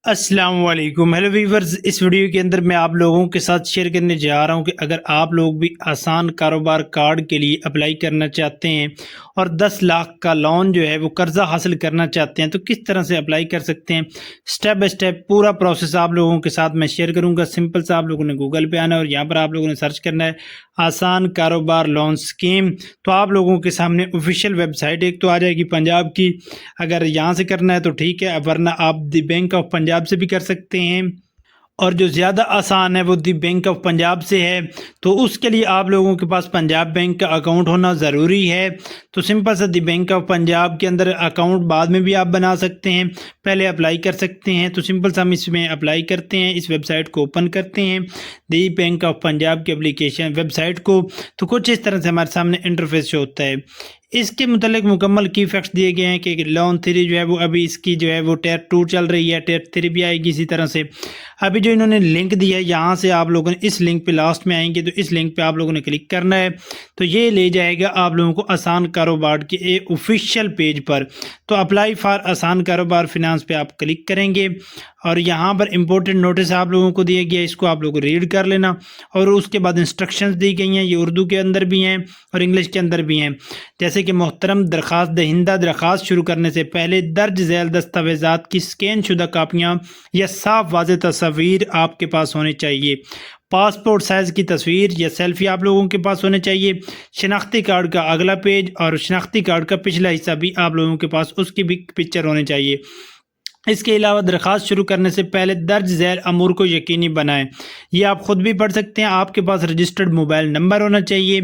السلام علیکم، hello viewers. اس video کے اندر میں آپ لوگوں کے ساتھ شیئر کرنے جا رہا ہوں کہ اگر آپ لوگ بھی آسان کاروبار کارڈ کے لیے اپلائی کرنا چاہتے ہیں اور 10 لاکھ کا لون جو ہے وہ قرضہ حاصل کرنا چاہتے ہیں تو کس طرح سے اپلائی کر سکتے ہیں، سٹیپ بائی سٹیپ پورا پروسیس آپ لوگوں کے ساتھ میں شیئر کروں گا۔ سمپل سا آپ لوگوں نے گوگل پہ آنا ہے اور یہاں پر آپ لوگوں نے سرچ کرنا ہے آسان کاروبار لون سکیم، تو آپ لوگوں کے سامنے آفیشیل ویب سائٹ ایک تو آ جائے گی پنجاب کی۔ اگر یہاں سے کرنا ہے تو ٹھیک ہے، ورنہ آپ دی بینک آف پنجاب سے بھی کر سکتے ہیں، اور جو زیادہ آسان ہے وہ دی بینک آف پنجاب سے ہے۔ تو اس کے لیے آپ لوگوں کے پاس پنجاب بینک کا اکاؤنٹ ہونا ضروری ہے۔ تو سمپل سا دی بینک آف پنجاب کے اندر اکاؤنٹ بعد میں بھی آپ بنا سکتے ہیں، پہلے اپلائی کر سکتے ہیں۔ تو سمپل سا ہم اس میں اپلائی کرتے ہیں، اس ویب سائٹ کو اوپن کرتے ہیں، دی بینک آف پنجاب کی اپلیکیشن ویب سائٹ کو۔ تو کچھ اس طرح سے ہمارے سامنے انٹرفیس شو ہوتا ہے۔ اس کے متعلق مکمل کی فیکٹس دیے گئے ہیں کہ لون 3 جو ہے وہ ابھی اس کی جو ہے وہ ٹیر 2 چل رہی ہے، ٹیر 3 بھی آئے گی اسی طرح سے۔ ابھی جو انہوں نے لنک دیا ہے یہاں سے آپ لوگوں نے اس لنک پہ لاسٹ میں آئیں گے تو اس لنک پہ آپ لوگوں نے کلک کرنا ہے، تو یہ لے جائے گا آپ لوگوں کو آسان کاروبار کے آفیشیل پیج پر۔ تو اپلائی فار آسان کاروبار فنانس پہ آپ کلک کریں گے اور یہاں پر امپورٹنٹ نوٹس آپ لوگوں کو دیا گیا ہے، اس کو آپ لوگوں کو ریڈ کر لینا، اور اس کے بعد انسٹرکشنز دی گئی ہیں، یہ اردو کے اندر بھی ہیں اور انگلش کے اندر بھی ہیں، جیسے کہ محترم درخواست دہندہ درخواست شروع کرنے سے پہلے درج ذیل دستاویزات کی سکین شدہ کاپیاں یا صاف واضح تصاویر آپ کے پاس ہونے چاہیے، پاسپورٹ سائز کی تصویر یا سیلفی آپ لوگوں کے پاس ہونے چاہیے، شناختی کارڈ کا اگلا پیج اور شناختی کارڈ کا پچھلا حصہ بھی آپ لوگوں کے پاس اس کی بھی پکچر ہونے چاہیے۔ اس کے علاوہ درخواست شروع کرنے سے پہلے درج ذیل امور کو یقینی بنائیں، یہ آپ خود بھی پڑھ سکتے ہیں۔ آپ کے پاس رجسٹرڈ موبائل نمبر ہونا چاہیے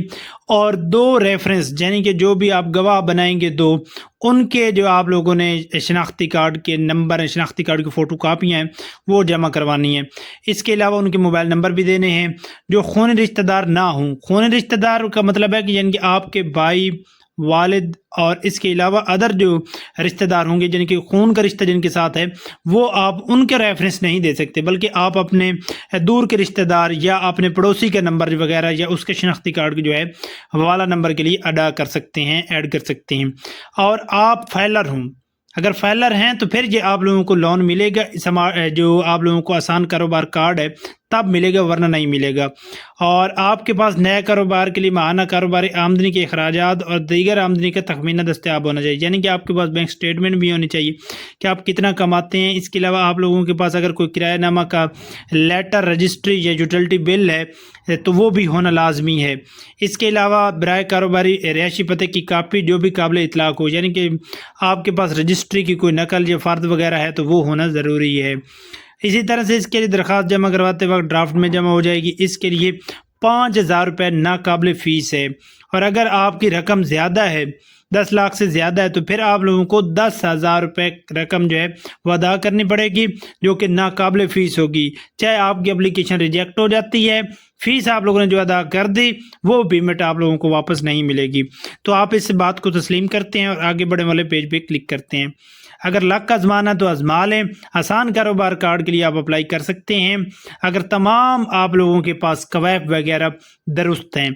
اور 2 ریفرنس، یعنی کہ جو بھی آپ گواہ بنائیں گے 2، ان کے جو آپ لوگوں نے شناختی کارڈ کے نمبر ہیں، شناختی کارڈ کی فوٹو کاپیاں ہیں وہ جمع کروانی ہیں۔ اس کے علاوہ ان کے موبائل نمبر بھی دینے ہیں جو خونی رشتہ دار نہ ہوں۔ خونی رشتہ دار کا مطلب ہے کہ یعنی کہ آپ کے بھائی، والد اور اس کے علاوہ ادر جو رشتہ دار ہوں گے جن کے خون کا رشتہ جن کے ساتھ ہے، وہ آپ ان کے ریفرنس نہیں دے سکتے، بلکہ آپ اپنے دور کے رشتہ دار یا اپنے پڑوسی کا نمبر وغیرہ یا اس کے شناختی کارڈ کی جو ہے حوالہ نمبر کے لیے ادا کر سکتے ہیں، ایڈ کر سکتے ہیں۔ اور آپ فائلر ہوں، اگر فائلر ہیں تو پھر یہ آپ لوگوں کو لون ملے گا، جو آپ لوگوں کو آسان کاروبار کارڈ ہے تب ملے گا، ورنہ نہیں ملے گا۔ اور آپ کے پاس نئے کاروبار کے لیے ماہانہ کاروباری آمدنی کے اخراجات اور دیگر آمدنی کا تخمینہ دستیاب ہونا چاہیے، یعنی کہ آپ کے پاس بینک سٹیٹمنٹ بھی ہونی چاہیے کہ آپ کتنا کماتے ہیں۔ اس کے علاوہ آپ لوگوں کے پاس اگر کوئی کرایہ نامہ کا لیٹر، رجسٹری یا یوٹیلٹی بل ہے تو وہ بھی ہونا لازمی ہے۔ اس کے علاوہ برائے کاروباری رہائشی پتے کی کاپی جو بھی قابل اطلاق ہو، یعنی کہ آپ کے پاس رجسٹری کی کوئی نقل یا فرد وغیرہ ہے تو وہ ہونا ضروری ہے۔ اسی طرح سے اس کے لیے درخواست جمع کرواتے وقت ڈرافٹ میں جمع ہو جائے گی، اس کے لیے 5000 روپے ناقابل فیس ہے، اور اگر آپ کی رقم زیادہ ہے، 10 لاکھ سے زیادہ ہے، تو پھر آپ لوگوں کو 10,000 روپے رقم جو ہے وہ ادا کرنی پڑے گی جو کہ ناقابل فیس ہوگی، چاہے آپ کی اپلیکیشن ریجیکٹ ہو جاتی ہے، فیس آپ لوگوں نے جو ادا کر دی وہ پیمنٹ آپ لوگوں کو واپس نہیں ملے گی۔ تو آپ اس بات کو تسلیم کرتے ہیں اور آگے بڑھنے والے پیج پہ کلک کرتے ہیں۔ اگر لک کا آزمانا تو آزما لیں، آسان کاروبار کارڈ کے لیے آپ اپلائی کر سکتے ہیں اگر تمام آپ لوگوں کے پاس کویف وغیرہ درست ہیں۔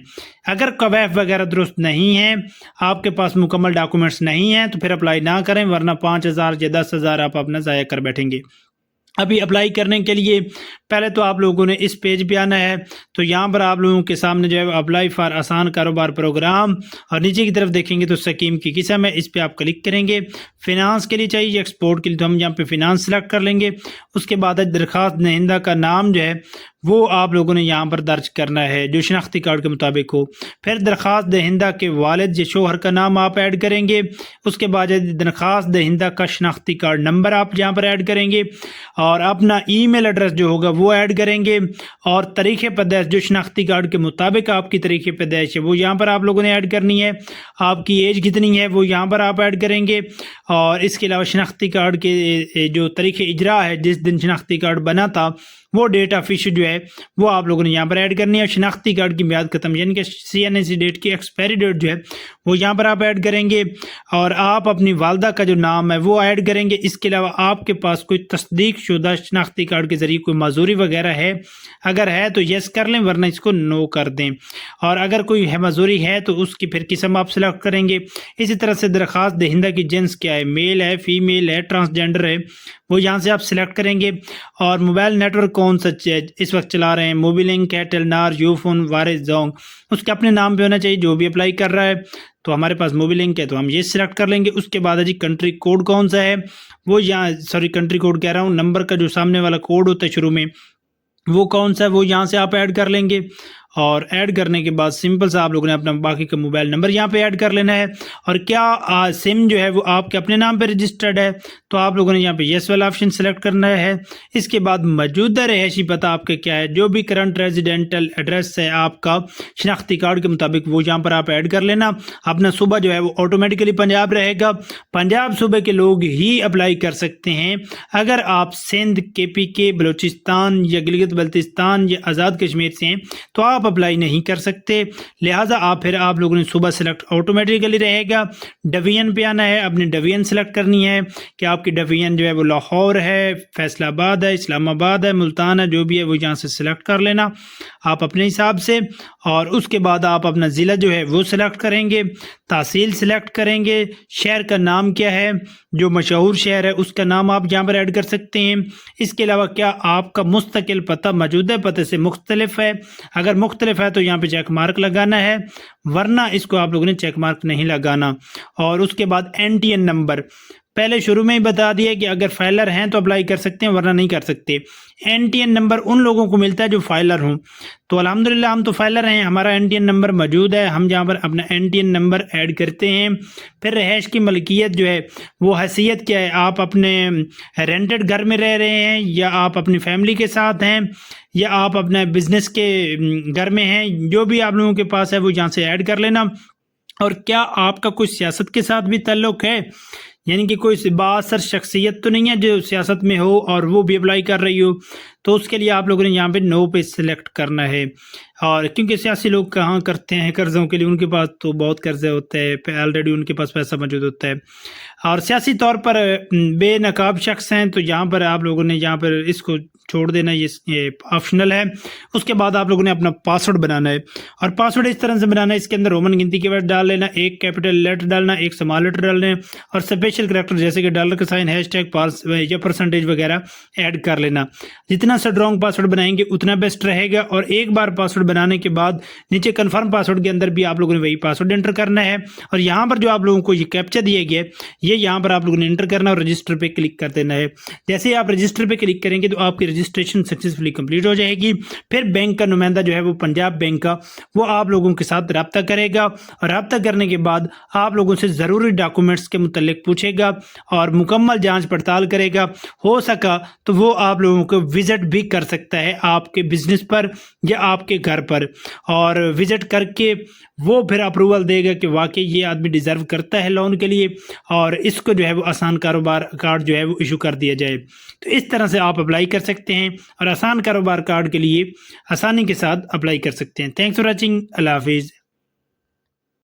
اگر کویف وغیرہ درست نہیں ہیں، آپ کے پاس مکمل ڈاکومنٹس نہیں ہیں، تو پھر اپلائی نہ کریں، ورنہ 5000 یا 10,000 آپ اپنا ضائع کر بیٹھیں گے۔ ابھی اپلائی کرنے کے لیے پہلے تو آپ لوگوں نے اس پیج پہ آنا ہے، تو یہاں پر آپ لوگوں کے سامنے جو ہے اپلائی فار آسان کاروبار پروگرام، اور نیچے کی طرف دیکھیں گے تو سکیم کی قسم ہے، اس پہ آپ کلک کریں گے۔ فنانس کے لیے چاہیے، ایکسپورٹ کے لیے تو ہم یہاں پہ فنانس سلیکٹ کر لیں گے۔ اس کے بعد درخواست دہندہ کا نام جو ہے وہ آپ لوگوں نے یہاں پر درج کرنا ہے جو شناختی کارڈ کے مطابق ہو۔ پھر درخواست دہندہ کے والد یا شوہر کا نام آپ ایڈ کریں گے۔ اس کے بعد درخواست دہندہ کا شناختی کارڈ نمبر آپ یہاں پر ایڈ کریں گے، اور اپنا ای میل ایڈریس جو ہوگا وہ ایڈ کریں گے، اور تاریخ پیدائش جو شناختی کارڈ کے مطابق آپ کی تاریخ پیدائش ہے وہ یہاں پر آپ لوگوں نے ایڈ کرنی ہے۔ آپ کی ایج کتنی ہے وہ یہاں پر آپ ایڈ کریں گے، اور اس کے علاوہ شناختی کارڈ کے جو تاریخ اجرا ہے، جس دن شناختی کارڈ بنا تھا وہ ڈیٹ آف ایشو جو ہے وہ آپ لوگوں نے یہاں پر ایڈ کرنی ہے. شناختی کارڈ کی میعاد ختم یعنی کہ CNC ڈیٹ کی ایکسپائری ڈیٹ جو ہے وہ یہاں پر آپ ایڈ کریں گے, اور آپ اپنی والدہ کا جو نام ہے وہ ایڈ کریں گے. اس کے علاوہ آپ کے پاس کوئی تصدیق شدہ شناختی کارڈ کے ذریعے کوئی معذوری وغیرہ ہے, اگر ہے تو یس کر لیں ورنہ اس کو نو کر دیں, اور اگر کوئی معذوری ہے تو اس کی پھر قسم آپ سلیکٹ کریں گے. اسی طرح سے درخواست دہندہ کی جنس کیا ہے, میل ہے, فیمیل ہے, ٹرانسجینڈر ہے, وہ یہاں سے آپ سلیکٹ کریں گے. اور موبائل نیٹ ورک کون سا اس وقت چلا رہے ہیں, موبی لنک ہے, ٹیلنار, یو فون, وارز, زونگ, اس کے اپنے نام پہ ہونا چاہیے جو بھی اپلائی کر رہا ہے. تو ہمارے پاس موبی لنک ہے تو ہم یہ سلیکٹ کر لیں گے. اس کے بعد جی کنٹری کوڈ کون سا ہے وہ یہاں, سوری کنٹری کوڈ کہہ رہا ہوں, نمبر کا جو سامنے والا کوڈ ہوتا ہے شروع میں وہ کون سا ہے وہ یہاں سے آپ ایڈ کر لیں گے. اور ایڈ کرنے کے بعد سمپل سا آپ لوگوں نے اپنا باقی کا موبائل نمبر یہاں پہ ایڈ کر لینا ہے. اور کیا سم جو ہے وہ آپ کے اپنے نام پہ رجسٹرڈ ہے تو آپ لوگوں نے یہاں پہ یس والا آپشن سلیکٹ کرنا ہے. اس کے بعد موجودہ رہائشی پتہ آپ کا کیا ہے, جو بھی کرنٹ ریزیڈنٹل ایڈریس ہے آپ کا شناختی کارڈ کے مطابق وہ یہاں پر آپ ایڈ کر لینا. اپنا صوبہ جو ہے وہ آٹومیٹکلی پنجاب رہے گا. پنجاب صوبے کے لوگ ہی اپلائی کر سکتے ہیں. اگر آپ سندھ, KPK, بلوچستان یا گلگت بلتستان یا آزاد کشمیر سے ہیں تو آپ اپلائی نہیں کر سکتے. لہٰذا آپ لوگوں نے صوبہ سلیکٹ آٹومیٹکلی رہے گا. ڈویژن پہ آنا ہے, اپنی ڈویژن سلیکٹ کرنی ہے کہ آپ کی ڈویژن جو ہے وہ لاہور ہے, فیصل آباد ہے, اسلام آباد ہے, ملتان ہے, جو بھی ہے وہ یہاں سے سلیکٹ کر لینا آپ اپنے حساب سے. اور اس کے بعد آپ اپنا ضلع جو ہے وہ سلیکٹ کریں گے, تحصیل سلیکٹ کریں گے, شہر کا نام کیا ہے, جو مشہور شہر ہے اس کا نام آپ یہاں پر ایڈ کر سکتے ہیں. اس کے علاوہ کیا آپ کا مستقل پتہ موجودہ پتے سے مختلف ہے, اگر مختلف ہے تو یہاں پہ چیک مارک لگانا ہے ورنہ اس کو آپ لوگوں نے چیک مارک نہیں لگانا. اور اس کے بعد NTN نمبر پہلے شروع میں ہی بتا دیا کہ اگر فائلر ہیں تو اپلائی کر سکتے ہیں ورنہ نہیں کر سکتے. NTN نمبر ان لوگوں کو ملتا ہے جو فائلر ہوں. تو الحمدللہ ہم تو فائلر ہیں, ہمارا NTN نمبر موجود ہے, ہم جہاں پر اپنا NTN نمبر ایڈ کرتے ہیں. پھر رہائش کی ملکیت جو ہے وہ حیثیت کیا ہے, آپ اپنے رینٹڈ گھر میں رہ رہے ہیں یا آپ اپنی فیملی کے ساتھ ہیں یا آپ اپنے بزنس کے گھر میں ہیں, جو بھی آپ لوگوں کے پاس ہے وہ یہاں سے ایڈ کر لینا. اور کیا آپ کا کوئی سیاست کے ساتھ بھی تعلق ہے, یعنی کہ کوئی بااثر شخصیت تو نہیں ہے جو سیاست میں ہو اور وہ بھی اپلائی کر رہی ہو, تو اس کے لیے آپ لوگوں نے یہاں پہ نو پہ سلیکٹ کرنا ہے. اور کیونکہ سیاسی لوگ کہاں کرتے ہیں قرضوں کے لیے, ان کے پاس تو بہت قرضے ہوتے ہیں, آلریڈی ان کے پاس پیسہ موجود ہوتا ہے. اور سیاسی طور پر بے نقاب شخص ہیں تو یہاں پر آپ لوگوں نے یہاں پر اس کو چھوڑ دینا, یہ آپشنل ہے. اس کے بعد آپ لوگوں نے اپنا پاسورڈ بنانا ہے, اور پاسورڈ اس طرح سے بنانا ہے, اس کے اندر رومن گنتی کے ورڈ ڈال لینا, ایک کیپٹل لیٹر ڈالنا, ایک اسمال لیٹر ڈالنا, اور اسپیشل کریکٹر جیسے کہ ڈالر کا سائن, ہیش ٹیگ, یا پرسنٹیج وغیرہ ایڈ کر لینا. جتنا اسٹرانگ پاسورڈ بنائیں گے اتنا بیسٹ رہے گا. اور ایک بار پاسورڈ بنانے کے بعد نیچے کنفرم پاسورڈ کے اندر بھی آپ لوگوں نے وہی پاسورڈ انٹر کرنا ہے. اور یہاں پر جو آپ لوگوں کو یہ کیپچا دیا گیا ہے یہ یہاں پر آپ لوگوں نے انٹر کرنا اور رجسٹر پہ کلک کر دینا ہے. جیسے ہی آپ رجسٹر پہ کلک کریں گے تو آپ کی رجسٹریشن سکسیسفلی کمپلیٹ ہو جائے گی. پھر بینک کا نمائندہ جو ہے وہ پنجاب بینک کا, وہ آپ لوگوں کے ساتھ رابطہ کرے گا, اور رابطہ کرنے کے بعد آپ لوگوں سے ضروری ڈاکومنٹس کے متعلق پوچھے گا اور مکمل جانچ پڑتال کرے گا. ہو سکا تو وہ آپ لوگوں کو وزٹ بھی کر سکتا ہے آپ کے بزنس پر یا آپ کے گھر پر, اور وزٹ کر کے وہ پھر اپروول دے گا کہ واقعی یہ آدمی ڈیزرو کرتا ہے لون کے لیے, اور اس کو جو ہے وہ آسان کاروبار کارڈ جو ہے وہ ایشو کر دیا جائے. تو اس طرح سے آپ اپلائی کر سکتے ہیں اور آسان کاروبار کارڈ کے لیے آسانی کے ساتھ اپلائی کر سکتے ہیں. Thanks for watching. اللہ حافظ.